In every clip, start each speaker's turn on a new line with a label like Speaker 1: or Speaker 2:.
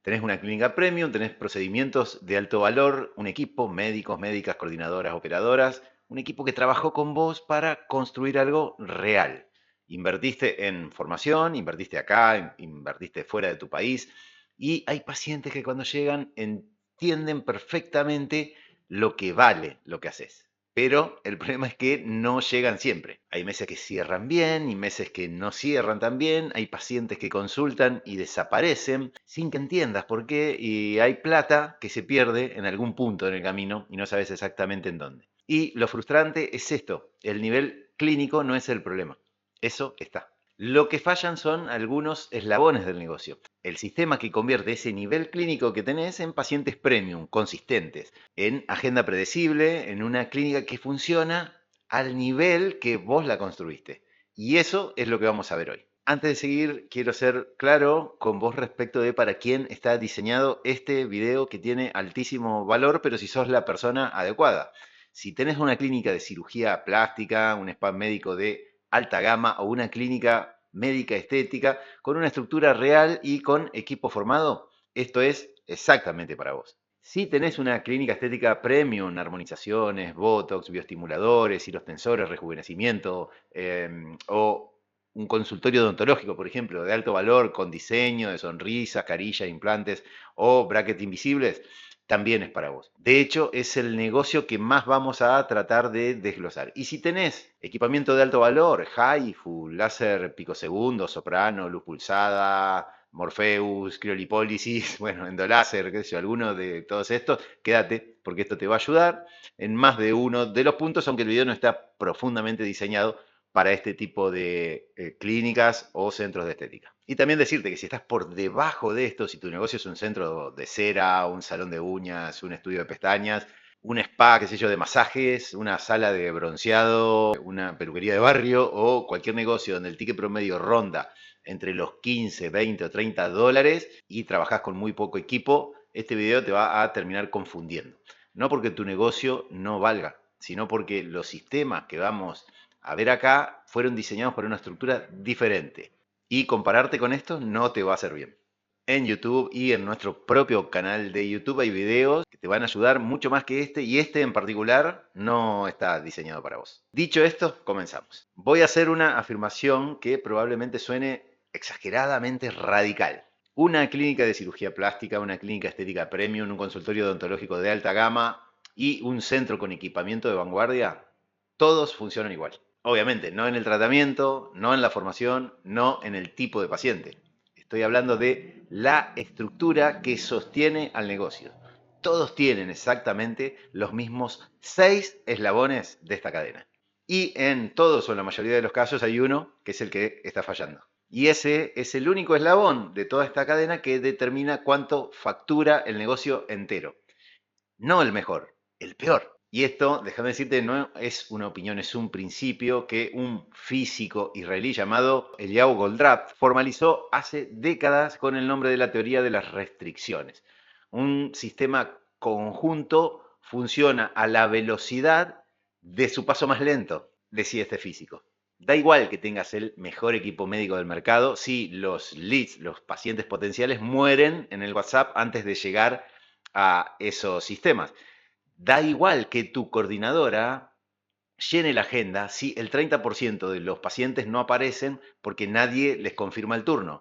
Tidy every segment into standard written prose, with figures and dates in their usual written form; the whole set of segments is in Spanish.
Speaker 1: Tenés una clínica premium, tenés procedimientos de alto valor, un equipo, médicos, médicas, coordinadoras, operadoras, un equipo que trabajó con vos para construir algo real. Invertiste en formación, invertiste acá, invertiste fuera de tu país y hay pacientes que cuando llegan entienden perfectamente lo que vale lo que haces. Pero el problema es que no llegan siempre. Hay meses que cierran bien y meses que no cierran tan bien. Hay pacientes que consultan y desaparecen sin que entiendas por qué. Y hay plata que se pierde en algún punto en el camino y no sabes exactamente en dónde. Y lo frustrante es esto. El nivel clínico no es el problema. Eso está. Lo que fallan son algunos eslabones del negocio. El sistema que convierte ese nivel clínico que tenés en pacientes premium, consistentes, en agenda predecible, en una clínica que funciona al nivel que vos la construiste. Y eso es lo que vamos a ver hoy. Antes de seguir, quiero ser claro con vos respecto de para quién está diseñado este video que tiene altísimo valor, pero si sos la persona adecuada. Si tenés una clínica de cirugía plástica, un spa médico de alta gama o una clínica médica estética con una estructura real y con equipo formado, esto es exactamente para vos. Si tenés una clínica estética premium, armonizaciones, botox, bioestimuladores, hilos tensores, rejuvenecimiento, o un consultorio odontológico, por ejemplo, de alto valor, con diseño de sonrisas, carillas, implantes o brackets invisibles, también es para vos. De hecho, es el negocio que más vamos a tratar de desglosar. Y si tenés equipamiento de alto valor, HIFU, láser picosegundo, soprano, luz pulsada, Morpheus, criolipólisis, bueno, endoláser, qué sé yo, alguno de todos estos, quédate, porque esto te va a ayudar en más de uno de los puntos, aunque el video no está profundamente diseñado para este tipo de clínicas o centros de estética. Y también decirte que si estás por debajo de esto, si tu negocio es un centro de cera, un salón de uñas, un estudio de pestañas, un spa, qué sé yo, de masajes, una sala de bronceado, una peluquería de barrio o cualquier negocio donde el ticket promedio ronda entre los 15, 20 o 30 dólares y trabajas con muy poco equipo, este video te va a terminar confundiendo. No porque tu negocio no valga, sino porque los sistemas que vamos a ver acá fueron diseñados para una estructura diferente. Y compararte con esto no te va a hacer bien. En YouTube y en nuestro propio canal de YouTube hay videos que te van a ayudar mucho más que este y este en particular no está diseñado para vos. Dicho esto, comenzamos. Voy a hacer una afirmación que probablemente suene exageradamente radical. Una clínica de cirugía plástica, una clínica estética premium, un consultorio odontológico de alta gama y un centro con equipamiento de vanguardia, todos funcionan igual. Obviamente, no en el tratamiento, no en la formación, no en el tipo de paciente. Estoy hablando de la estructura que sostiene al negocio. Todos tienen exactamente los mismos 6 eslabones de esta cadena. Y en todos o en la mayoría de los casos hay uno que es el que está fallando. Y ese es el único eslabón de toda esta cadena que determina cuánto factura el negocio entero. No el mejor, el peor. Y esto, déjame decirte, no es una opinión, es un principio que un físico israelí llamado Eliyahu Goldratt formalizó hace décadas con el nombre de la teoría de las restricciones. Un sistema conjunto funciona a la velocidad de su paso más lento, decía este físico. Da igual que tengas el mejor equipo médico del mercado si los leads, los pacientes potenciales, mueren en el WhatsApp antes de llegar a esos sistemas. Da igual que tu coordinadora llene la agenda si el 30% de los pacientes no aparecen porque nadie les confirma el turno.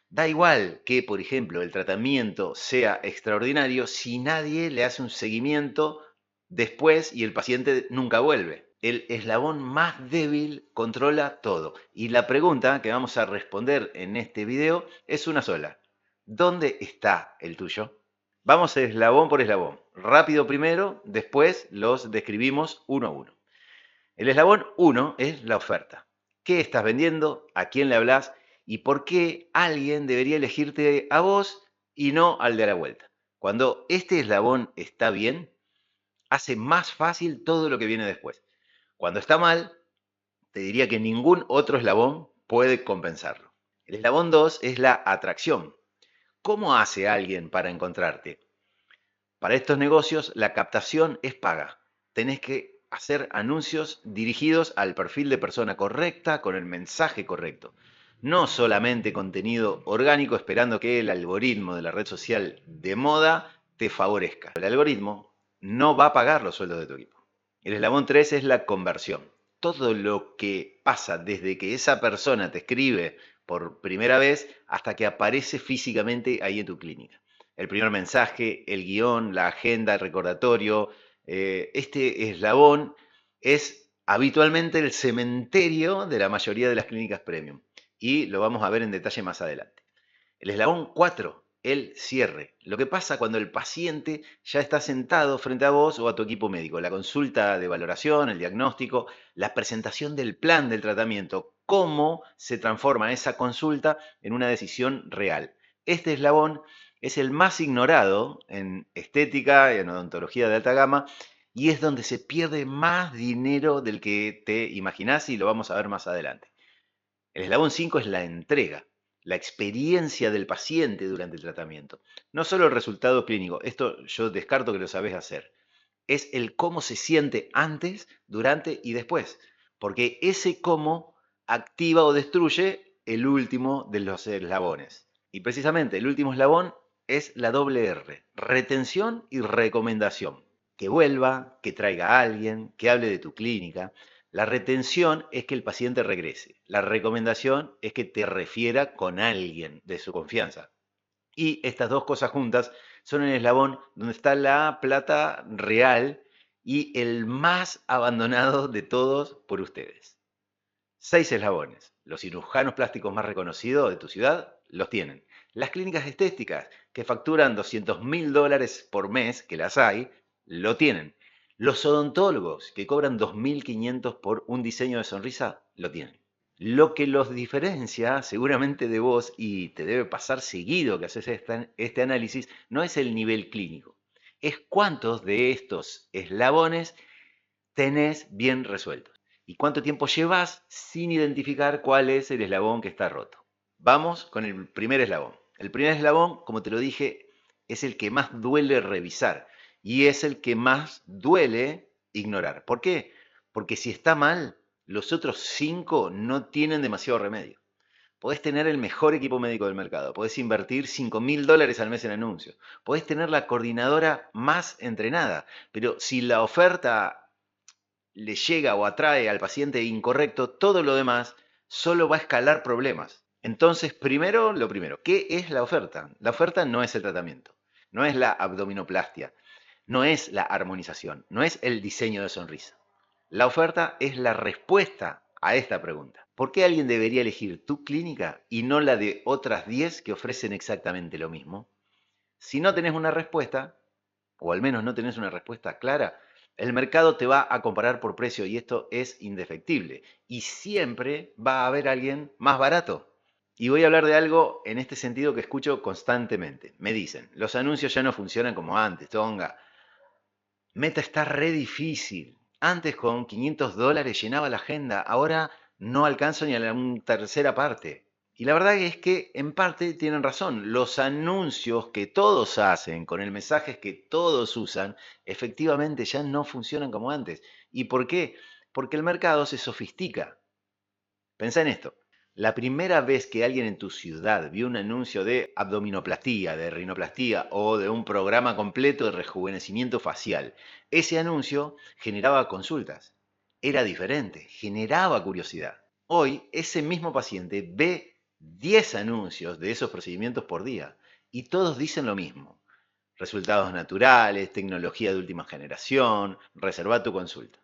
Speaker 1: Da igual que, por ejemplo, el tratamiento sea extraordinario si nadie le hace un seguimiento después y el paciente nunca vuelve. El eslabón más débil controla todo. Y la pregunta que vamos a responder en este video es una sola. ¿Dónde está el tuyo? Vamos eslabón por eslabón. Rápido primero, después los describimos uno a uno. El eslabón 1 es la oferta. ¿Qué estás vendiendo? ¿A quién le hablas? ¿Y por qué alguien debería elegirte a vos y no al de la vuelta? Cuando este eslabón está bien, hace más fácil todo lo que viene después. Cuando está mal, te diría que ningún otro eslabón puede compensarlo. El eslabón 2 es la atracción. ¿Cómo hace alguien para encontrarte? Para estos negocios, la captación es paga. Tenés que hacer anuncios dirigidos al perfil de persona correcta, con el mensaje correcto. No solamente contenido orgánico esperando que el algoritmo de la red social de moda te favorezca. El algoritmo no va a pagar los sueldos de tu equipo. El eslabón 3 es la conversión. Todo lo que pasa desde que esa persona te escribe por primera vez hasta que aparece físicamente ahí en tu clínica. El primer mensaje, el guión, la agenda, el recordatorio. Este eslabón es habitualmente el cementerio de la mayoría de las clínicas premium y lo vamos a ver en detalle más adelante. El eslabón 4, el cierre. Lo que pasa cuando el paciente ya está sentado frente a vos o a tu equipo médico. La consulta de valoración, el diagnóstico, la presentación del plan del tratamiento. Cómo se transforma esa consulta en una decisión real. Este eslabón es el más ignorado en estética y en odontología de alta gama y es donde se pierde más dinero del que te imaginás y lo vamos a ver más adelante. El eslabón 5 es la entrega, la experiencia del paciente durante el tratamiento. No solo el resultado clínico, esto yo descarto que lo sabés hacer, es el cómo se siente antes, durante y después, porque ese cómo activa o destruye el último de los eslabones. Y precisamente el último eslabón es la doble R, retención y recomendación. Que vuelva, que traiga a alguien, que hable de tu clínica. La retención es que el paciente regrese. La recomendación es que te refiera con alguien de su confianza. Y estas dos cosas juntas son el eslabón donde está la plata real y el más abandonado de todos por ustedes. 6 eslabones. Los cirujanos plásticos más reconocidos de tu ciudad los tienen. Las clínicas estéticas que facturan $200.000 por mes, que las hay, lo tienen. Los odontólogos que cobran 2.500 por un diseño de sonrisa, lo tienen. Lo que los diferencia seguramente de vos, y te debe pasar seguido que haces este análisis, no es el nivel clínico, es cuántos de estos eslabones tenés bien resueltos y cuánto tiempo llevas sin identificar cuál es el eslabón que está roto. Vamos con el primer eslabón. El primer eslabón, como te lo dije, es el que más duele revisar y es el que más duele ignorar. ¿Por qué? Porque si está mal, los otros 5 no tienen demasiado remedio. Podés tener el mejor equipo médico del mercado, podés invertir $5.000 al mes en anuncios, podés tener la coordinadora más entrenada, pero si la oferta le llega o atrae al paciente incorrecto, todo lo demás solo va a escalar problemas. Entonces, primero, lo primero, ¿qué es la oferta? La oferta no es el tratamiento, no es la abdominoplastia, no es la armonización, no es el diseño de sonrisa. La oferta es la respuesta a esta pregunta. ¿Por qué alguien debería elegir tu clínica y no la de otras 10 que ofrecen exactamente lo mismo? Si no tenés una respuesta, o al menos no tenés una respuesta clara, el mercado te va a comparar por precio y esto es indefectible. Y siempre va a haber alguien más barato. Y voy a hablar de algo en este sentido que escucho constantemente. Me dicen, los anuncios ya no funcionan como antes, Tonga. Meta está re difícil. Antes con $500 llenaba la agenda, ahora no alcanzo ni a la tercera parte. Y la verdad es que en parte tienen razón. Los anuncios que todos hacen con el mensaje que todos usan, efectivamente ya no funcionan como antes. ¿Y por qué? Porque el mercado se sofistica. Pensá en esto. La primera vez que alguien en tu ciudad vio un anuncio de abdominoplastía, de rinoplastia o de un programa completo de rejuvenecimiento facial, ese anuncio generaba consultas. Era diferente, generaba curiosidad. Hoy ese mismo paciente ve 10 anuncios de esos procedimientos por día y todos dicen lo mismo. Resultados naturales, tecnología de última generación, reserva tu consulta.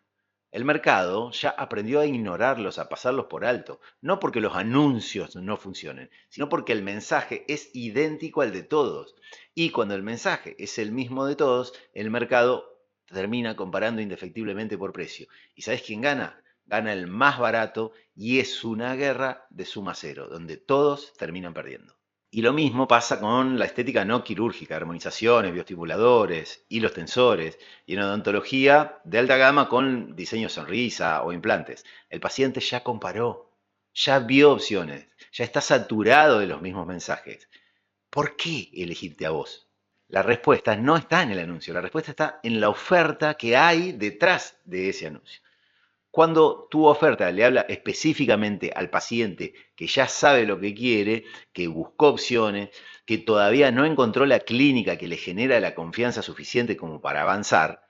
Speaker 1: El mercado ya aprendió a ignorarlos, a pasarlos por alto, no porque los anuncios no funcionen, sino porque el mensaje es idéntico al de todos. Y cuando el mensaje es el mismo de todos, el mercado termina comparando indefectiblemente por precio. ¿Y sabes quién gana? Gana el más barato y es una guerra de suma cero, donde todos terminan perdiendo. Y lo mismo pasa con la estética no quirúrgica, armonizaciones, bioestimuladores, hilos tensores, y en odontología de alta gama con diseño sonrisa o implantes. El paciente ya comparó, ya vio opciones, ya está saturado de los mismos mensajes. ¿Por qué elegirte a vos? La respuesta no está en el anuncio, la respuesta está en la oferta que hay detrás de ese anuncio. Cuando tu oferta le habla específicamente al paciente que ya sabe lo que quiere, que buscó opciones, que todavía no encontró la clínica que le genera la confianza suficiente como para avanzar,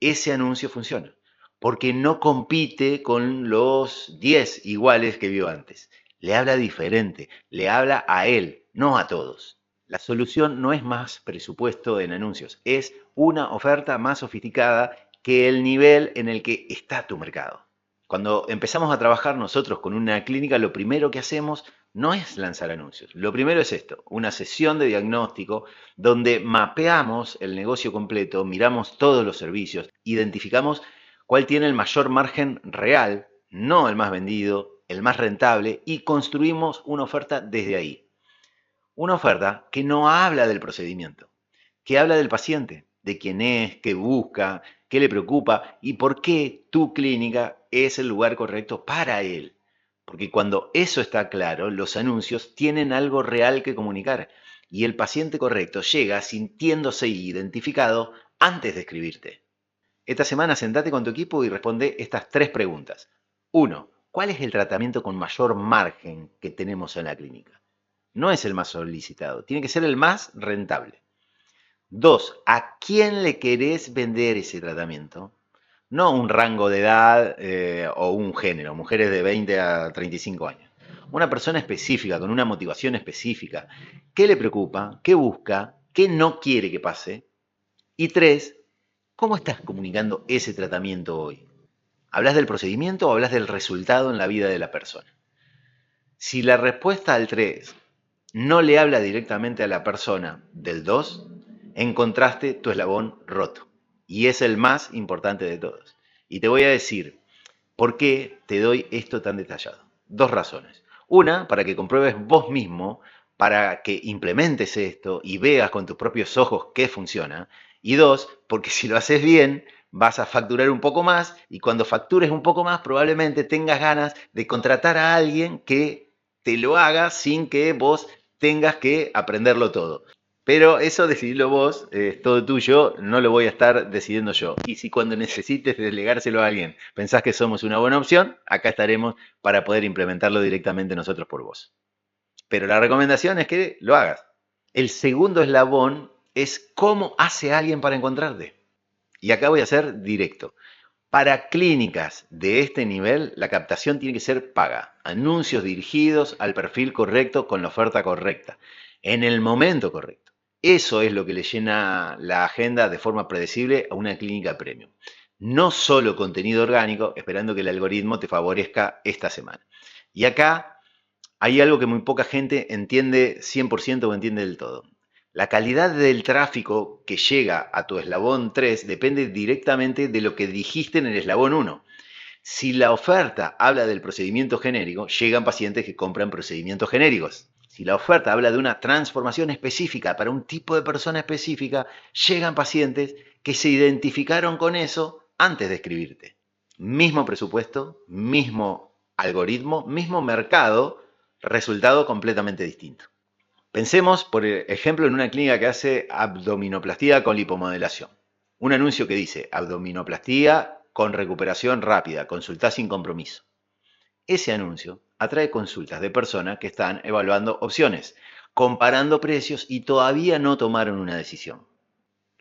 Speaker 1: ese anuncio funciona, porque no compite con los 10 iguales que vio antes. Le habla diferente, le habla a él, no a todos. La solución no es más presupuesto en anuncios, es una oferta más sofisticada que el nivel en el que está tu mercado. Cuando empezamos a trabajar nosotros con una clínica, lo primero que hacemos no es lanzar anuncios. Lo primero es esto, una sesión de diagnóstico donde mapeamos el negocio completo, miramos todos los servicios, identificamos cuál tiene el mayor margen real, no el más vendido, el más rentable, y construimos una oferta desde ahí. Una oferta que no habla del procedimiento, que habla del paciente, de quién es, qué busca, qué le preocupa y por qué tu clínica es el lugar correcto para él. Porque cuando eso está claro, los anuncios tienen algo real que comunicar y el paciente correcto llega sintiéndose identificado antes de escribirte. Esta semana sentate con tu equipo y responde estas 3 preguntas. 1. ¿Cuál es el tratamiento con mayor margen que tenemos en la clínica? No es el más solicitado, tiene que ser el más rentable. 2. ¿A quién le querés vender ese tratamiento? No un rango de edad o un género, mujeres de 20 a 35 años. Una persona específica, con una motivación específica. ¿Qué le preocupa? ¿Qué busca? ¿Qué no quiere que pase? Y 3. ¿Cómo estás comunicando ese tratamiento hoy? ¿Hablas del procedimiento o hablas del resultado en la vida de la persona? Si la respuesta al 3 no le habla directamente a la persona del 2, encontraste tu eslabón roto. Y es el más importante de todos. Y te voy a decir por qué te doy esto tan detallado. 2 razones. Una, para que compruebes vos mismo, para que implementes esto y veas con tus propios ojos qué funciona. Y 2, porque si lo haces bien, vas a facturar un poco más y cuando factures un poco más probablemente tengas ganas de contratar a alguien que te lo haga sin que vos tengas que aprenderlo todo. Pero eso decidilo vos, es todo tuyo, no lo voy a estar decidiendo yo. Y si cuando necesites delegárselo a alguien pensás que somos una buena opción, acá estaremos para poder implementarlo directamente nosotros por vos. Pero la recomendación es que lo hagas. El segundo eslabón es cómo hace alguien para encontrarte. Y acá voy a ser directo. Para clínicas de este nivel, la captación tiene que ser paga. Anuncios dirigidos al perfil correcto con la oferta correcta, en el momento correcto. Eso es lo que le llena la agenda de forma predecible a una clínica premium. No solo contenido orgánico, esperando que el algoritmo te favorezca esta semana. Y acá hay algo que muy poca gente entiende 100% o entiende del todo. La calidad del tráfico que llega a tu eslabón 3 depende directamente de lo que dijiste en el eslabón 1. Si la oferta habla del procedimiento genérico, llegan pacientes que compran procedimientos genéricos. Si la oferta habla de una transformación específica para un tipo de persona específica, llegan pacientes que se identificaron con eso antes de escribirte. Mismo presupuesto, mismo algoritmo, mismo mercado, resultado completamente distinto. Pensemos, por ejemplo, en una clínica que hace abdominoplastía con lipomodelación. Un anuncio que dice abdominoplastía con recuperación rápida, consulta sin compromiso. Ese anuncio atrae consultas de personas que están evaluando opciones, comparando precios y todavía no tomaron una decisión.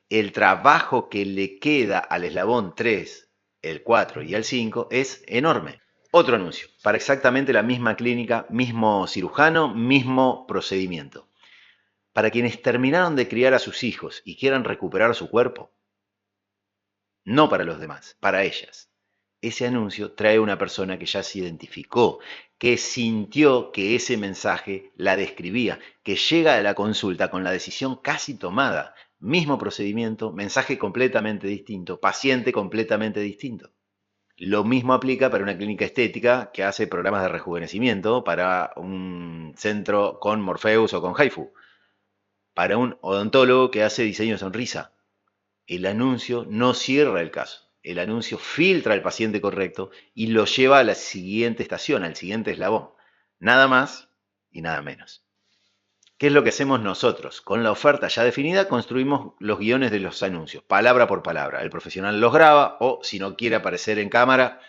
Speaker 1: El trabajo que le queda al eslabón 3, el 4 y el 5 es enorme. Otro anuncio, para exactamente la misma clínica, mismo cirujano, mismo procedimiento. Para quienes terminaron de criar a sus hijos y quieran recuperar su cuerpo, no para los demás, para ellas. Ese anuncio trae una persona que ya se identificó, que sintió que ese mensaje la describía, que llega a la consulta con la decisión casi tomada. Mismo procedimiento, mensaje completamente distinto, paciente completamente distinto. Lo mismo aplica para una clínica estética que hace programas de rejuvenecimiento para un centro con Morpheus o con HIFU, para un odontólogo que hace diseño de sonrisa. El anuncio no cierra el caso. El anuncio filtra al paciente correcto y lo lleva a la siguiente estación, al siguiente eslabón. Nada más y nada menos. ¿Qué es lo que hacemos nosotros? Con la oferta ya definida, construimos los guiones de los anuncios, palabra por palabra. El profesional los graba o, si no quiere aparecer en cámara,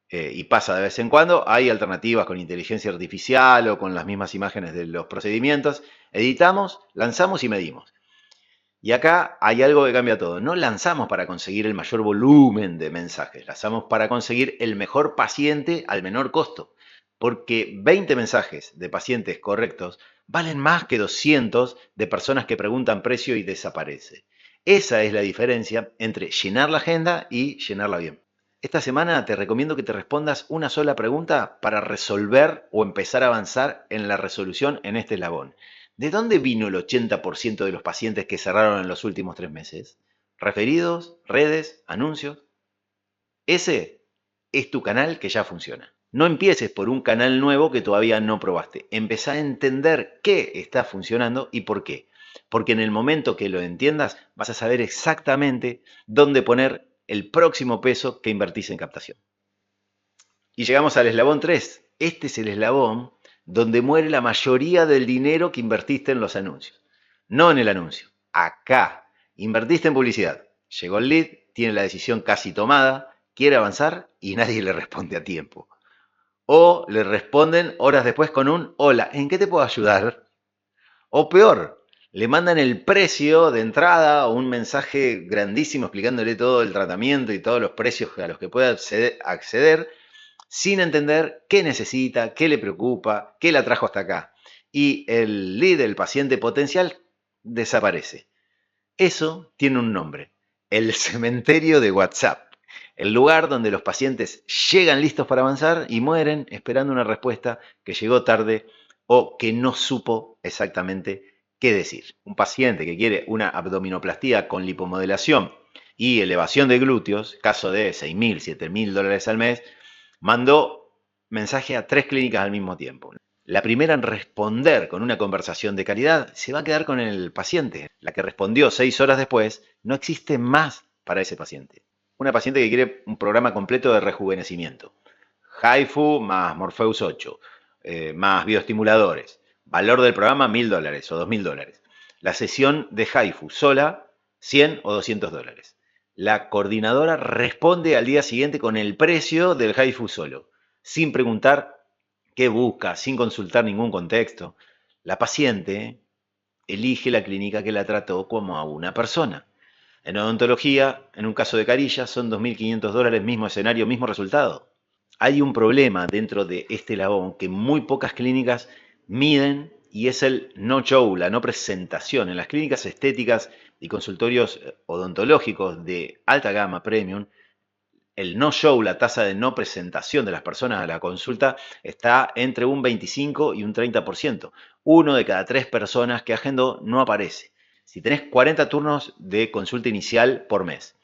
Speaker 1: y pasa de vez en cuando, hay alternativas con inteligencia artificial o con las mismas imágenes de los procedimientos. Editamos, lanzamos y medimos. Y acá hay algo que cambia todo. No lanzamos para conseguir el mayor volumen de mensajes, lanzamos para conseguir el mejor paciente al menor costo. Porque 20 mensajes de pacientes correctos valen más que 200 de personas que preguntan precio y desaparece. Esa es la diferencia entre llenar la agenda y llenarla bien. Esta semana te recomiendo que te respondas una sola pregunta para resolver o empezar a avanzar en la resolución en este eslabón. ¿De dónde vino el 80% de los pacientes que cerraron en los últimos 3 meses? ¿Referidos? ¿Redes? ¿Anuncios? Ese es tu canal que ya funciona. No empieces por un canal nuevo que todavía no probaste. Empezá a entender qué está funcionando y por qué. Porque en el momento que lo entiendas, vas a saber exactamente dónde poner el próximo peso que invertís en captación. Y llegamos al eslabón 3. Este es el eslabón donde muere la mayoría del dinero que invertiste en los anuncios. No en el anuncio. Acá. Invertiste en publicidad. Llegó el lead, tiene la decisión casi tomada, quiere avanzar y nadie le responde a tiempo. O le responden horas después con un hola, ¿en qué te puedo ayudar? O peor, le mandan el precio de entrada o un mensaje grandísimo explicándole todo el tratamiento y todos los precios a los que puede acceder sin entender qué necesita, qué le preocupa, qué la trajo hasta acá. Y el lead, el paciente potencial, desaparece. Eso tiene un nombre, el cementerio de WhatsApp, el lugar donde los pacientes llegan listos para avanzar y mueren esperando una respuesta que llegó tarde o que no supo exactamente qué decir. Un paciente que quiere una abdominoplastía con lipomodelación y elevación de glúteos, caso de $6.000, $7.000 al mes, mandó mensaje a 3 clínicas al mismo tiempo. La primera en responder con una conversación de calidad se va a quedar con el paciente. La que respondió 6 horas después no existe más para ese paciente. Una paciente que quiere un programa completo de rejuvenecimiento. HIFU más Morpheus 8, más bioestimuladores. Valor del programa $1.000 o $2.000. La sesión de HIFU sola, $100 o $200. La coordinadora responde al día siguiente con el precio del HIFU solo, sin preguntar qué busca, sin consultar ningún contexto. La paciente elige la clínica que la trató como a una persona. En odontología, en un caso de carilla, son $2.500, mismo escenario, mismo resultado. Hay un problema dentro de este labón que muy pocas clínicas miden y es el no-show, la no presentación. En las clínicas estéticas y consultorios odontológicos de alta gama premium, el no-show, la tasa de no presentación de las personas a la consulta, está entre un 25 y un 30%. Uno de cada 3 personas que agendó no aparece. Si tenés 40 turnos de consulta inicial por mes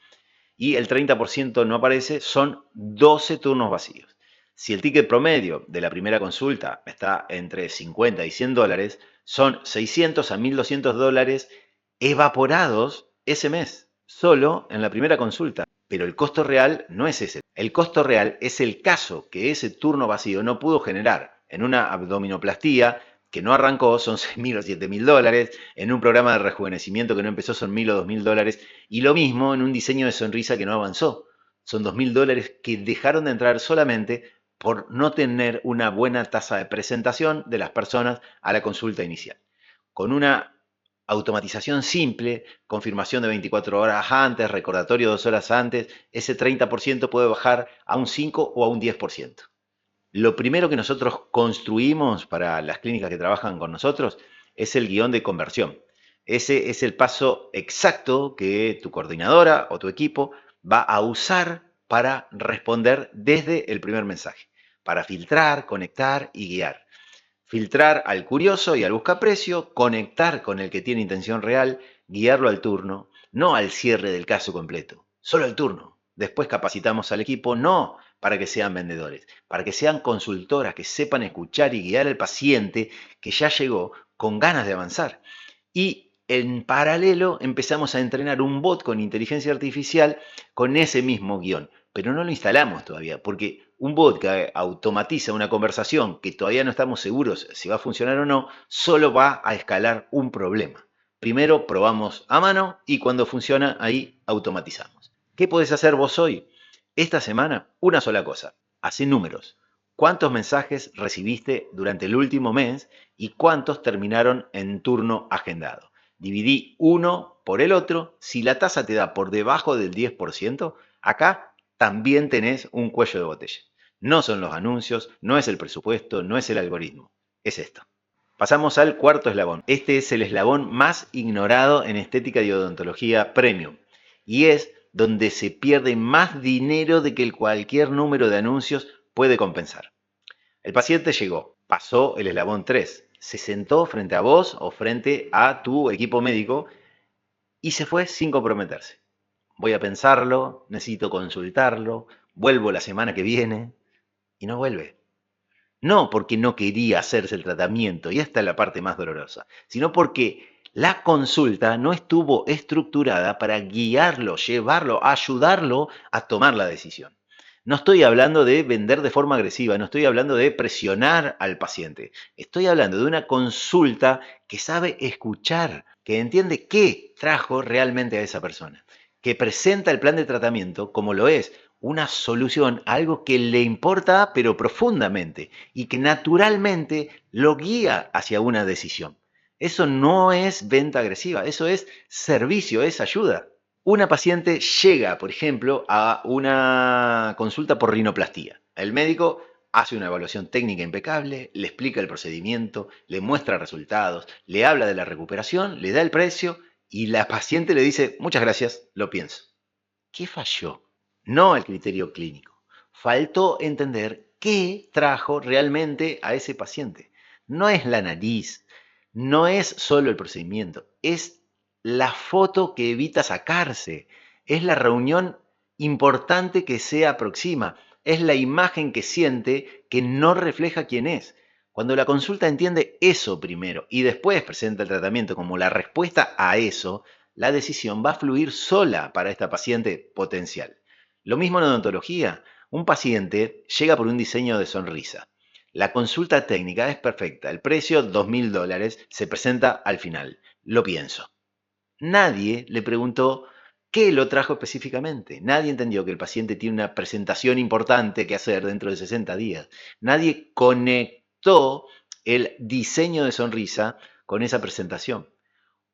Speaker 1: y el 30% no aparece, son 12 turnos vacíos. Si el ticket promedio de la primera consulta está entre 50 y $100, son 600 a $1.200 evaporados ese mes, solo en la primera consulta. Pero el costo real no es ese. El costo real es el caso que ese turno vacío no pudo generar en una abdominoplastía que no arrancó, son $6.000 o $7.000, en un programa de rejuvenecimiento que no empezó son $1.000 o $2.000, y lo mismo en un diseño de sonrisa que no avanzó. Son $2.000 que dejaron de entrar solamente por no tener una buena tasa de presentación de las personas a la consulta inicial. Con una automatización simple, confirmación de 24 horas antes, recordatorio 2 horas antes, ese 30% puede bajar a un 5 o a un 10%. Lo primero que nosotros construimos para las clínicas que trabajan con nosotros es el guión de conversión. Ese es el paso exacto que tu coordinadora o tu equipo va a usar para responder desde el primer mensaje, para filtrar, conectar y guiar. Filtrar al curioso y al buscaprecio, conectar con el que tiene intención real, guiarlo al turno, no al cierre del caso completo, solo al turno. Después capacitamos al equipo no para que sean vendedores, para que sean consultoras, que sepan escuchar y guiar al paciente que ya llegó con ganas de avanzar. Y en paralelo empezamos a entrenar un bot con inteligencia artificial con ese mismo guión, pero no lo instalamos todavía, porque un bot que automatiza una conversación que todavía no estamos seguros si va a funcionar o no, solo va a escalar un problema. Primero probamos a mano y cuando funciona ahí automatizamos. ¿Qué podés hacer vos hoy? Esta semana, una sola cosa. Hacé números. ¿Cuántos mensajes recibiste durante el último mes y cuántos terminaron en turno agendado? Dividí uno por el otro. Si la tasa te da por debajo del 10%, acá también tenés un cuello de botella. No son los anuncios, no es el presupuesto, no es el algoritmo. Es esto. Pasamos al cuarto eslabón. Este es el eslabón más ignorado en estética y odontología premium. Y es donde se pierde más dinero de que cualquier número de anuncios puede compensar. El paciente llegó, pasó el eslabón 3, se sentó frente a vos o frente a tu equipo médico y se fue sin comprometerse. Voy a pensarlo, necesito consultarlo, vuelvo la semana que viene y no vuelve. No porque no quería hacerse el tratamiento, y esta es la parte más dolorosa, sino porque la consulta no estuvo estructurada para guiarlo, llevarlo, ayudarlo a tomar la decisión. No estoy hablando de vender de forma agresiva, no estoy hablando de presionar al paciente. Estoy hablando de una consulta que sabe escuchar, que entiende qué trajo realmente a esa persona, que presenta el plan de tratamiento como lo es, una solución a algo que le importa pero profundamente y que naturalmente lo guía hacia una decisión. Eso no es venta agresiva, eso es servicio, es ayuda. Una paciente llega, por ejemplo, a una consulta por rinoplastia. El médico hace una evaluación técnica impecable, le explica el procedimiento, le muestra resultados, le habla de la recuperación, le da el precio y la paciente le dice, muchas gracias, lo pienso. ¿Qué falló? No el criterio clínico. Faltó entender qué trajo realmente a ese paciente. No es la nariz, no es solo el procedimiento, es la foto que evita sacarse, es la reunión importante que se aproxima, es la imagen que siente que no refleja quién es. Cuando la consulta entiende eso primero y después presenta el tratamiento como la respuesta a eso, la decisión va a fluir sola para esta paciente potencial. Lo mismo en odontología. Un paciente llega por un diseño de sonrisa. La consulta técnica es perfecta. El precio, $2.000, se presenta al final. Lo pienso. Nadie le preguntó qué lo trajo específicamente. Nadie entendió que el paciente tiene una presentación importante que hacer dentro de 60 días. Nadie conectó el diseño de sonrisa con esa presentación.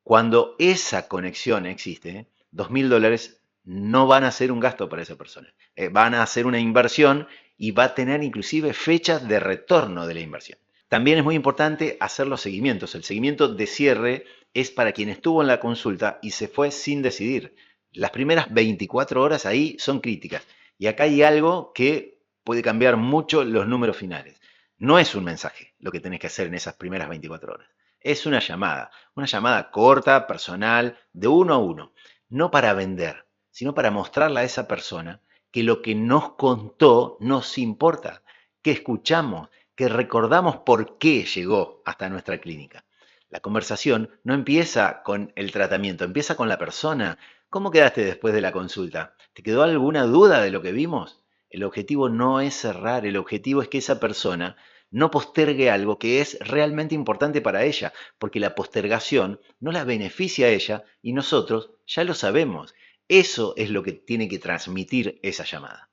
Speaker 1: Cuando esa conexión existe, $2.000 no van a ser un gasto para esa persona. Van a hacer una inversión y va a tener inclusive fechas de retorno de la inversión. También es muy importante hacer los seguimientos. El seguimiento de cierre es para quien estuvo en la consulta y se fue sin decidir. Las primeras 24 horas ahí son críticas. Y acá hay algo que puede cambiar mucho los números finales. No es un mensaje lo que tenés que hacer en esas primeras 24 horas. Es una llamada corta, personal, de uno a uno, no para vender, sino para mostrarle a esa persona que lo que nos contó nos importa, que escuchamos, que recordamos por qué llegó hasta nuestra clínica. La conversación no empieza con el tratamiento, empieza con la persona. ¿Cómo quedaste después de la consulta? ¿Te quedó alguna duda de lo que vimos? El objetivo no es cerrar, el objetivo es que esa persona no postergue algo que es realmente importante para ella, porque la postergación no la beneficia a ella y nosotros ya lo sabemos. Eso es lo que tiene que transmitir esa llamada.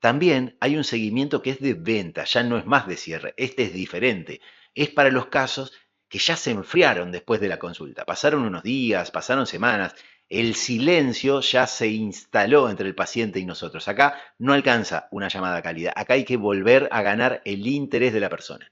Speaker 1: También hay un seguimiento que es de venta, ya no es más de cierre, este es diferente. Es para los casos que ya se enfriaron después de la consulta. Pasaron unos días, pasaron semanas, el silencio ya se instaló entre el paciente y nosotros. Acá no alcanza una llamada cálida, acá hay que volver a ganar el interés de la persona.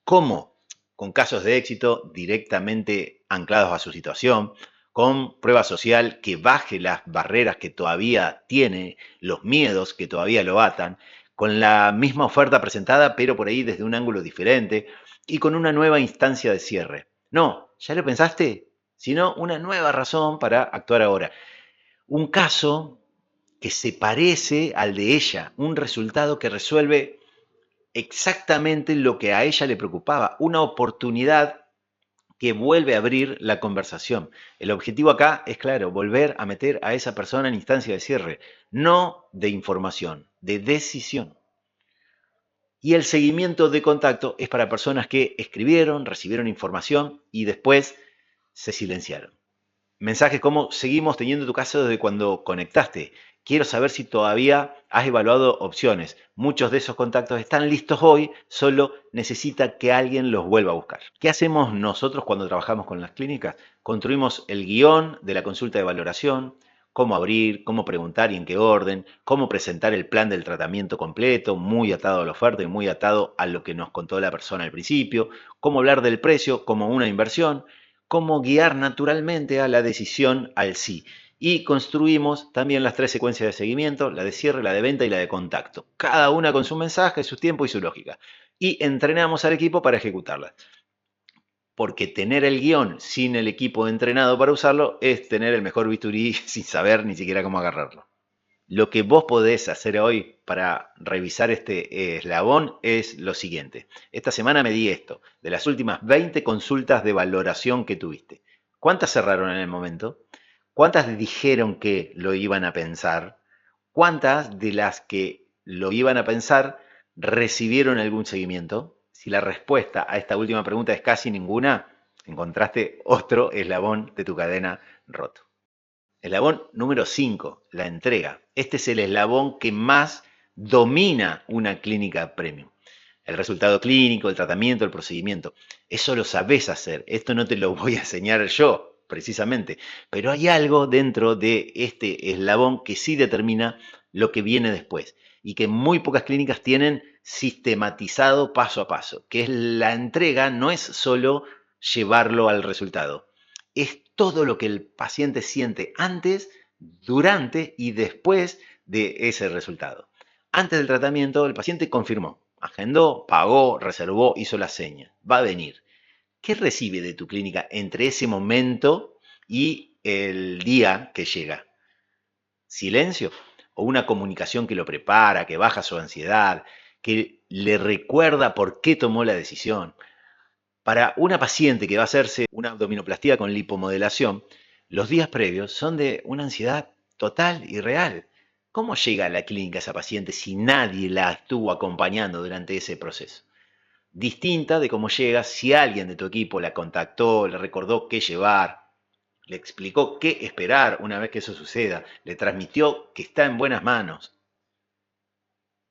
Speaker 1: ¿Cómo? Con casos de éxito directamente anclados a su situación, con prueba social que baje las barreras que todavía tiene, los miedos que todavía lo atan, con la misma oferta presentada, pero por ahí desde un ángulo diferente y con una nueva instancia de cierre. No, ¿ya lo pensaste? Sino una nueva razón para actuar ahora. Un caso que se parece al de ella, un resultado que resuelve exactamente lo que a ella le preocupaba, una oportunidad que vuelve a abrir la conversación. El objetivo acá es claro, volver a meter a esa persona en instancia de cierre, no de información, de decisión. Y el seguimiento de contacto es para personas que escribieron, recibieron información y después se silenciaron. Mensajes como seguimos teniendo tu caso desde cuando conectaste. Quiero saber si todavía has evaluado opciones. Muchos de esos contactos están listos hoy, solo necesita que alguien los vuelva a buscar. ¿Qué hacemos nosotros cuando trabajamos con las clínicas? Construimos el guión de la consulta de valoración, cómo abrir, cómo preguntar y en qué orden, cómo presentar el plan del tratamiento completo, muy atado a la oferta y muy atado a lo que nos contó la persona al principio, cómo hablar del precio como una inversión, cómo guiar naturalmente a la decisión al sí. Y construimos también las tres secuencias de seguimiento, la de cierre, la de venta y la de contacto, cada una con su mensaje, su tiempo y su lógica. Y entrenamos al equipo para ejecutarlas. Porque tener el guión sin el equipo entrenado para usarlo es tener el mejor bisturí sin saber ni siquiera cómo agarrarlo. Lo que vos podés hacer hoy para revisar este eslabón es lo siguiente. Esta semana me di esto, de las últimas 20 consultas de valoración que tuviste. ¿Cuántas cerraron en el momento? ¿Cuántas dijeron que lo iban a pensar? ¿Cuántas de las que lo iban a pensar recibieron algún seguimiento? Si la respuesta a esta última pregunta es casi ninguna, encontraste otro eslabón de tu cadena roto. Eslabón número 5, la entrega. Este es el eslabón que más domina una clínica premium. El resultado clínico, el tratamiento, el procedimiento. Eso lo sabés hacer. Esto no te lo voy a enseñar yo, precisamente. Pero hay algo dentro de este eslabón que sí determina lo que viene después y que muy pocas clínicas tienen sistematizado paso a paso, que es la entrega, no es solo llevarlo al resultado, es todo lo que el paciente siente antes, durante y después de ese resultado. Antes del tratamiento, el paciente confirmó, agendó, pagó, reservó, hizo la seña, va a venir. ¿Qué recibe de tu clínica entre ese momento y el día que llega? ¿Silencio? ¿O una comunicación que lo prepara, que baja su ansiedad, que le recuerda por qué tomó la decisión? Para una paciente que va a hacerse una abdominoplastía con lipomodelación, los días previos son de una ansiedad total y real. ¿Cómo llega a la clínica esa paciente si nadie la estuvo acompañando durante ese proceso? Distinta de cómo llega si alguien de tu equipo la contactó, le recordó qué llevar, le explicó qué esperar una vez que eso suceda, le transmitió que está en buenas manos.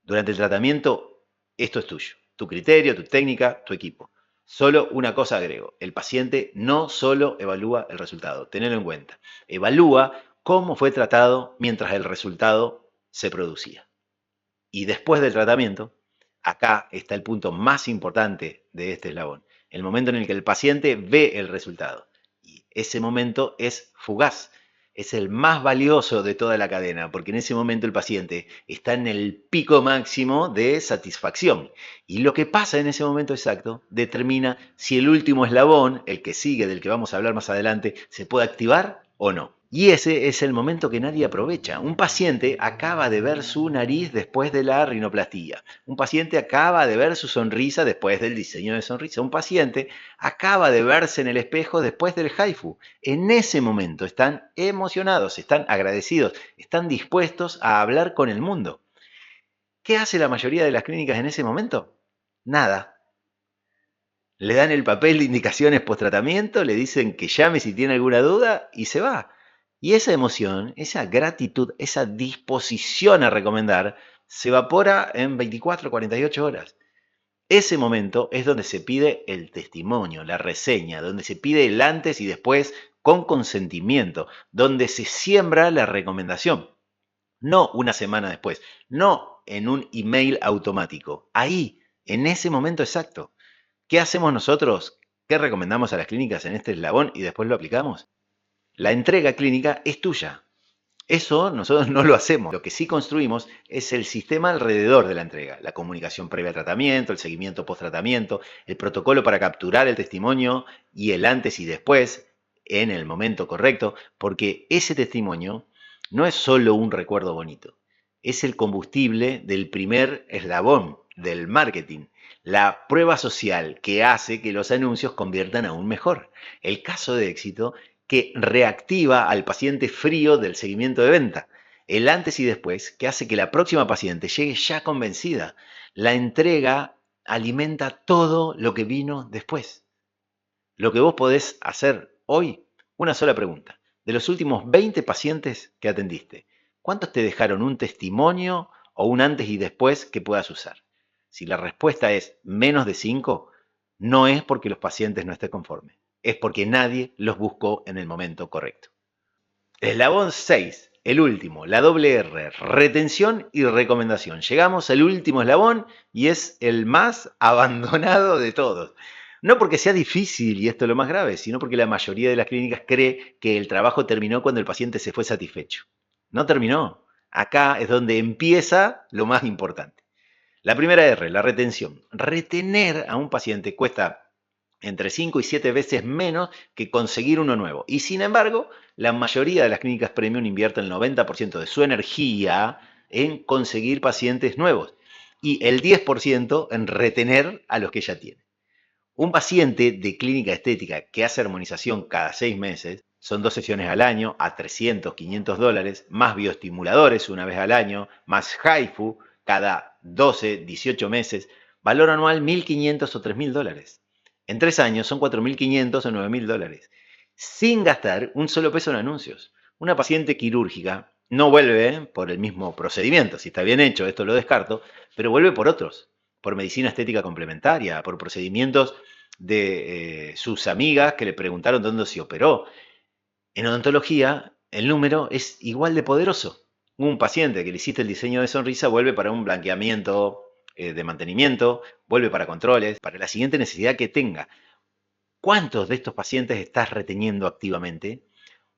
Speaker 1: Durante el tratamiento, esto es tuyo, tu criterio, tu técnica, tu equipo. Solo una cosa agrego, el paciente no solo evalúa el resultado, tenedlo en cuenta, evalúa cómo fue tratado mientras el resultado se producía. Y después del tratamiento, acá está el punto más importante de este eslabón, el momento en el que el paciente ve el resultado. Y ese momento es fugaz, es el más valioso de toda la cadena, porque en ese momento el paciente está en el pico máximo de satisfacción. Y lo que pasa en ese momento exacto determina si el último eslabón, el que sigue, del que vamos a hablar más adelante, se puede activar o no. Y ese es el momento que nadie aprovecha. Un paciente acaba de ver su nariz después de la rinoplastía. Un paciente acaba de ver su sonrisa después del diseño de sonrisa. Un paciente acaba de verse en el espejo después del HIFU. En ese momento están emocionados, están agradecidos, están dispuestos a hablar con el mundo. ¿Qué hace la mayoría de las clínicas en ese momento? Nada. Le dan el papel de indicaciones post-tratamiento, le dicen que llame si tiene alguna duda y se va. Y esa emoción, esa gratitud, esa disposición a recomendar, se evapora en 24 o 48 horas. Ese momento es donde se pide el testimonio, la reseña, donde se pide el antes y después con consentimiento, donde se siembra la recomendación. No una semana después, no en un email automático, ahí, en ese momento exacto. ¿Qué hacemos nosotros? ¿Qué recomendamos a las clínicas en este eslabón y después lo aplicamos? La entrega clínica es tuya. Eso nosotros no lo hacemos. Lo que sí construimos es el sistema alrededor de la entrega. La comunicación previa al tratamiento, el seguimiento post-tratamiento, el protocolo para capturar el testimonio y el antes y después en el momento correcto, porque ese testimonio no es solo un recuerdo bonito, es el combustible del primer eslabón del marketing, la prueba social que hace que los anuncios conviertan aún mejor. El caso de éxito que reactiva al paciente frío del seguimiento de venta. El antes y después que hace que la próxima paciente llegue ya convencida. La entrega alimenta todo lo que vino después. Lo que vos podés hacer hoy, una sola pregunta. De los últimos 20 pacientes que atendiste, ¿cuántos te dejaron un testimonio o un antes y después que puedas usar? Si la respuesta es menos de 5, no es porque los pacientes no estén conformes, es porque nadie los buscó en el momento correcto. Eslabón 6, el último, la doble R, retención y recomendación. Llegamos al último eslabón y es el más abandonado de todos. No porque sea difícil, y esto es lo más grave, sino porque la mayoría de las clínicas cree que el trabajo terminó cuando el paciente se fue satisfecho. No terminó. Acá es donde empieza lo más importante. La primera R, la retención. Retener a un paciente cuesta entre 5 y 7 veces menos que conseguir uno nuevo. Y sin embargo, la mayoría de las clínicas premium invierten el 90% de su energía en conseguir pacientes nuevos y el 10% en retener a los que ya tienen. Un paciente de clínica estética que hace armonización cada 6 meses, son 2 sesiones al año a 300, $500, más bioestimuladores una vez al año, más HIFU cada 12, 18 meses, valor anual $1.500 o $3.000. En 3 años son $4.500 o $9.000, sin gastar un solo peso en anuncios. Una paciente quirúrgica no vuelve por el mismo procedimiento, si está bien hecho, esto lo descarto, pero vuelve por otros, por medicina estética complementaria, por procedimientos de sus amigas que le preguntaron dónde se operó. En odontología, el número es igual de poderoso. Un paciente que le hiciste el diseño de sonrisa vuelve para un blanqueamiento de mantenimiento, vuelve para controles, para la siguiente necesidad que tenga. ¿Cuántos de estos pacientes estás reteniendo activamente?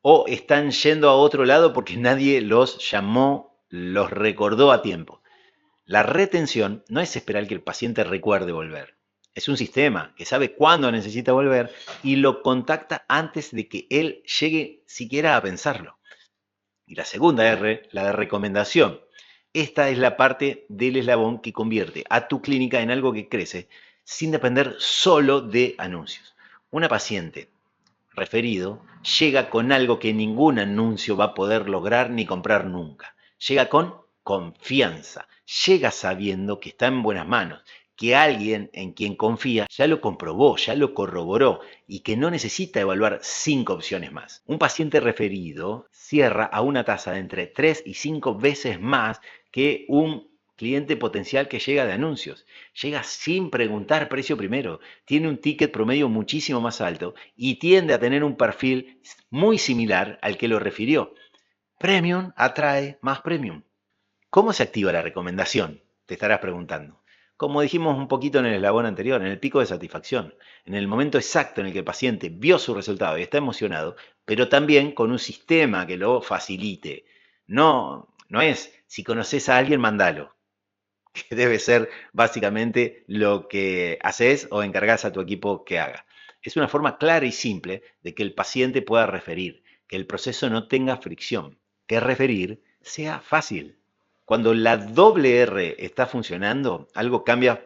Speaker 1: ¿O están yendo a otro lado porque nadie los llamó, los recordó a tiempo? La retención no es esperar que el paciente recuerde volver. Es un sistema que sabe cuándo necesita volver y lo contacta antes de que él llegue siquiera a pensarlo. Y la segunda R, la de recomendación. Esta es la parte del eslabón que convierte a tu clínica en algo que crece sin depender solo de anuncios. Una paciente referido llega con algo que ningún anuncio va a poder lograr ni comprar nunca. Llega con confianza, llega sabiendo que está en buenas manos, que alguien en quien confía ya lo comprobó, ya lo corroboró y que no necesita evaluar 5 opciones más. Un paciente referido cierra a una tasa de entre 3 y 5 veces más que un cliente potencial que llega de anuncios. Llega sin preguntar precio primero, tiene un ticket promedio muchísimo más alto y tiende a tener un perfil muy similar al que lo refirió. Premium atrae más premium. ¿Cómo se activa la recomendación? Te estarás preguntando. Como dijimos un poquito en el eslabón anterior, en el pico de satisfacción, en el momento exacto en el que el paciente vio su resultado y está emocionado, pero también con un sistema que lo facilite. No es, si conoces a alguien, mandalo, que debe ser básicamente lo que haces o encargas a tu equipo que haga. Es una forma clara y simple de que el paciente pueda referir, que el proceso no tenga fricción, que referir sea fácil. Cuando la doble R está funcionando, algo cambia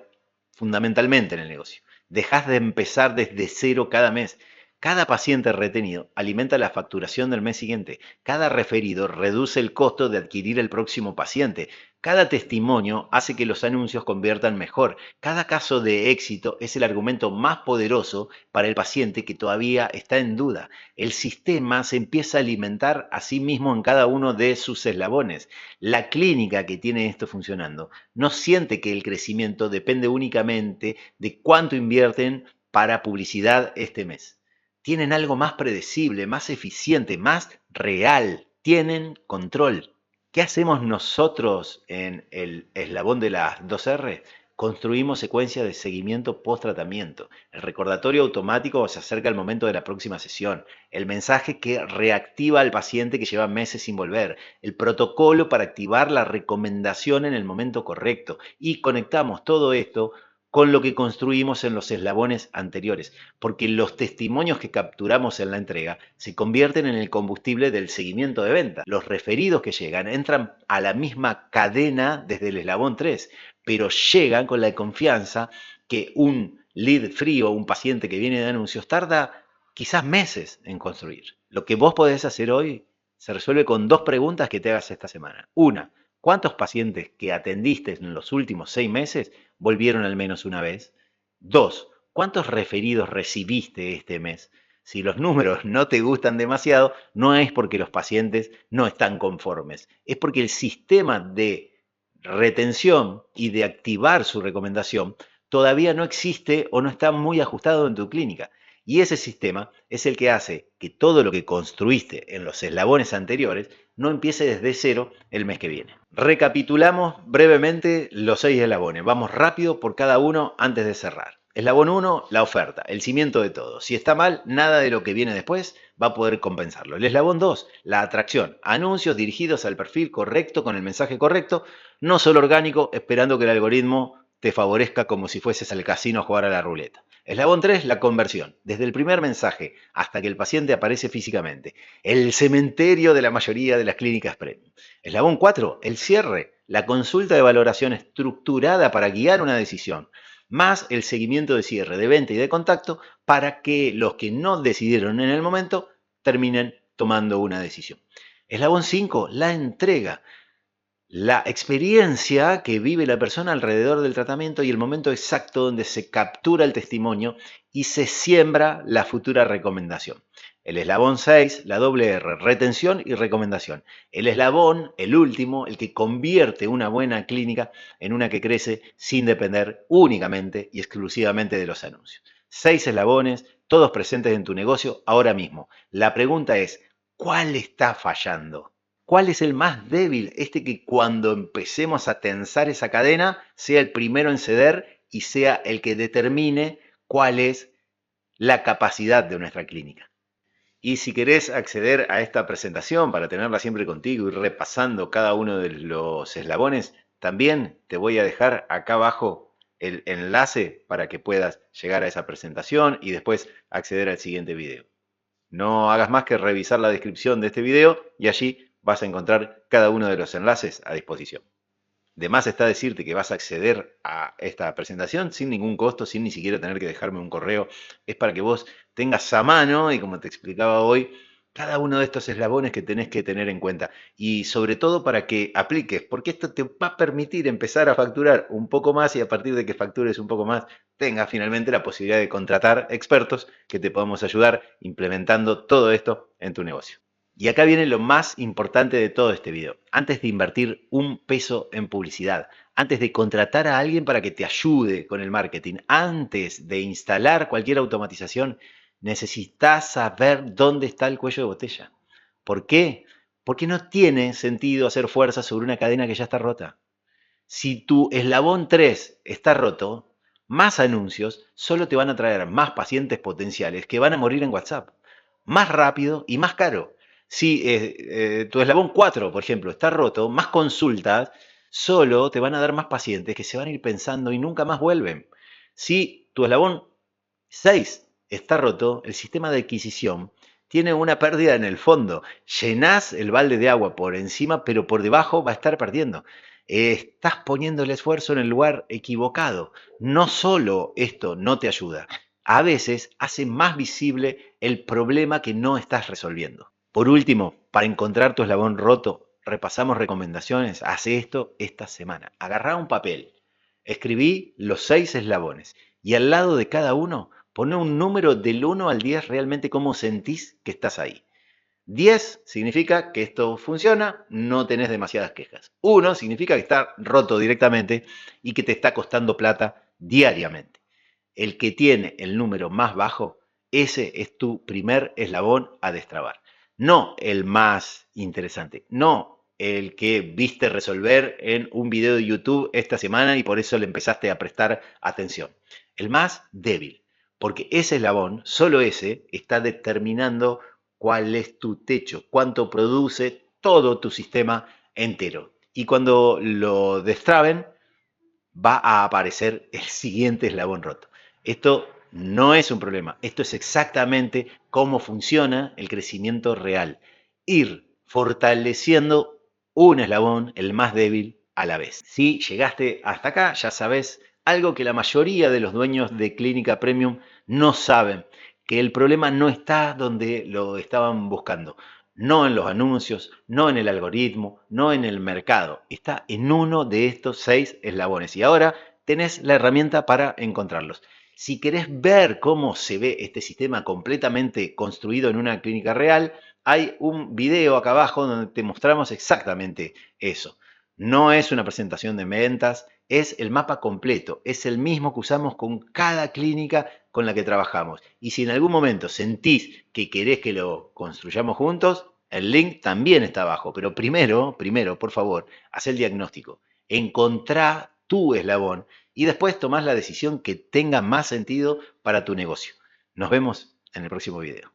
Speaker 1: fundamentalmente en el negocio. Dejas de empezar desde cero cada mes. Cada paciente retenido alimenta la facturación del mes siguiente. Cada referido reduce el costo de adquirir el próximo paciente. Cada testimonio hace que los anuncios conviertan mejor. Cada caso de éxito es el argumento más poderoso para el paciente que todavía está en duda. El sistema se empieza a alimentar a sí mismo en cada uno de sus eslabones. La clínica que tiene esto funcionando no siente que el crecimiento depende únicamente de cuánto invierten para publicidad este mes. Tienen algo más predecible, más eficiente, más real. Tienen control. ¿Qué hacemos nosotros en el eslabón de las 2R? Construimos secuencias de seguimiento post-tratamiento. El recordatorio automático se acerca al momento de la próxima sesión. El mensaje que reactiva al paciente que lleva meses sin volver. El protocolo para activar la recomendación en el momento correcto. Y conectamos todo esto con lo que construimos en los eslabones anteriores, porque los testimonios que capturamos en la entrega se convierten en el combustible del seguimiento de venta. Los referidos que llegan entran a la misma cadena desde el eslabón 3, pero llegan con la confianza que un lead frío, un paciente que viene de anuncios, tarda quizás meses en construir. Lo que vos podés hacer hoy se resuelve con 2 preguntas que te hagas esta semana. Una, ¿cuántos pacientes que atendiste en los últimos 6 meses volvieron al menos una vez? 2, ¿cuántos referidos recibiste este mes? Si los números no te gustan demasiado, no es porque los pacientes no están conformes, es porque el sistema de retención y de activar su recomendación todavía no existe o no está muy ajustado en tu clínica. Y ese sistema es el que hace que todo lo que construiste en los eslabones anteriores no empiece desde cero el mes que viene. Recapitulamos brevemente los 6 eslabones. Vamos rápido por cada uno antes de cerrar. Eslabón 1, la oferta, el cimiento de todo. Si está mal, nada de lo que viene después va a poder compensarlo. El eslabón 2, la atracción, anuncios dirigidos al perfil correcto, con el mensaje correcto, no solo orgánico, esperando que el algoritmo te favorezca como si fueses al casino a jugar a la ruleta. Eslabón 3, la conversión, desde el primer mensaje hasta que el paciente aparece físicamente. El cementerio de la mayoría de las clínicas premium. Eslabón 4, el cierre, la consulta de valoración estructurada para guiar una decisión, más el seguimiento de cierre, de venta y de contacto para que los que no decidieron en el momento terminen tomando una decisión. Eslabón 5, la entrega. La experiencia que vive la persona alrededor del tratamiento y el momento exacto donde se captura el testimonio y se siembra la futura recomendación. El eslabón 6, la doble R, retención y recomendación. El eslabón, el último, el que convierte una buena clínica en una que crece sin depender únicamente y exclusivamente de los anuncios. 6 eslabones, todos presentes en tu negocio ahora mismo. La pregunta es, ¿cuál está fallando? ¿Cuál es el más débil? Este que cuando empecemos a tensar esa cadena sea el primero en ceder y sea el que determine cuál es la capacidad de nuestra clínica. Y si querés acceder a esta presentación para tenerla siempre contigo y repasando cada uno de los eslabones, también te voy a dejar acá abajo el enlace para que puedas llegar a esa presentación y después acceder al siguiente video. No hagas más que revisar la descripción de este video y allí vas a encontrar cada uno de los enlaces a disposición. De más está decirte que vas a acceder a esta presentación sin ningún costo, sin ni siquiera tener que dejarme un correo. Es para que vos tengas a mano, y como te explicaba hoy, cada uno de estos eslabones que tenés que tener en cuenta. Y sobre todo para que apliques, porque esto te va a permitir empezar a facturar un poco más y a partir de que factures un poco más, tengas finalmente la posibilidad de contratar expertos que te podamos ayudar implementando todo esto en tu negocio. Y acá viene lo más importante de todo este video. Antes de invertir un peso en publicidad, antes de contratar a alguien para que te ayude con el marketing, antes de instalar cualquier automatización, necesitas saber dónde está el cuello de botella. ¿Por qué? Porque no tiene sentido hacer fuerza sobre una cadena que ya está rota. Si tu eslabón 3 está roto, más anuncios solo te van a traer más pacientes potenciales que van a morir en WhatsApp, más rápido y más caro. Si tu eslabón 4, por ejemplo, está roto, más consultas solo te van a dar más pacientes que se van a ir pensando y nunca más vuelven. Si tu eslabón 6 está roto, el sistema de adquisición tiene una pérdida en el fondo. Llenás el balde de agua por encima, pero por debajo va a estar perdiendo. Estás poniendo el esfuerzo en el lugar equivocado. No solo esto no te ayuda, a veces hace más visible el problema que no estás resolviendo. Por último, para encontrar tu eslabón roto, repasamos recomendaciones. Hace esto esta semana. Agarrá un papel, escribí los 6 eslabones y al lado de cada uno poné un número del 1 al 10 realmente cómo sentís que estás ahí. 10 significa que esto funciona, no tenés demasiadas quejas. 1 significa que está roto directamente y que te está costando plata diariamente. El que tiene el número más bajo, ese es tu primer eslabón a destrabar. No el más interesante, no el que viste resolver en un video de YouTube esta semana y por eso le empezaste a prestar atención. El más débil, porque ese eslabón, solo ese, está determinando cuál es tu techo, cuánto produce todo tu sistema entero. Y cuando lo destraben, va a aparecer el siguiente eslabón roto. Esto no es un problema, esto es exactamente cómo funciona el crecimiento real. Ir fortaleciendo un eslabón, el más débil, a la vez. Si llegaste hasta acá, ya sabes algo que la mayoría de los dueños de clínica premium no saben, que el problema no está donde lo estaban buscando. No en los anuncios, no en el algoritmo, no en el mercado. Está en uno de estos 6 eslabones. Y ahora tenés la herramienta para encontrarlos. Si querés ver cómo se ve este sistema completamente construido en una clínica real, hay un video acá abajo donde te mostramos exactamente eso. No es una presentación de ventas, es el mapa completo, es el mismo que usamos con cada clínica con la que trabajamos. Y si en algún momento sentís que querés que lo construyamos juntos, el link también está abajo. Pero primero, por favor, haz el diagnóstico. Encontrá tu eslabón y después tomás la decisión que tenga más sentido para tu negocio. Nos vemos en el próximo video.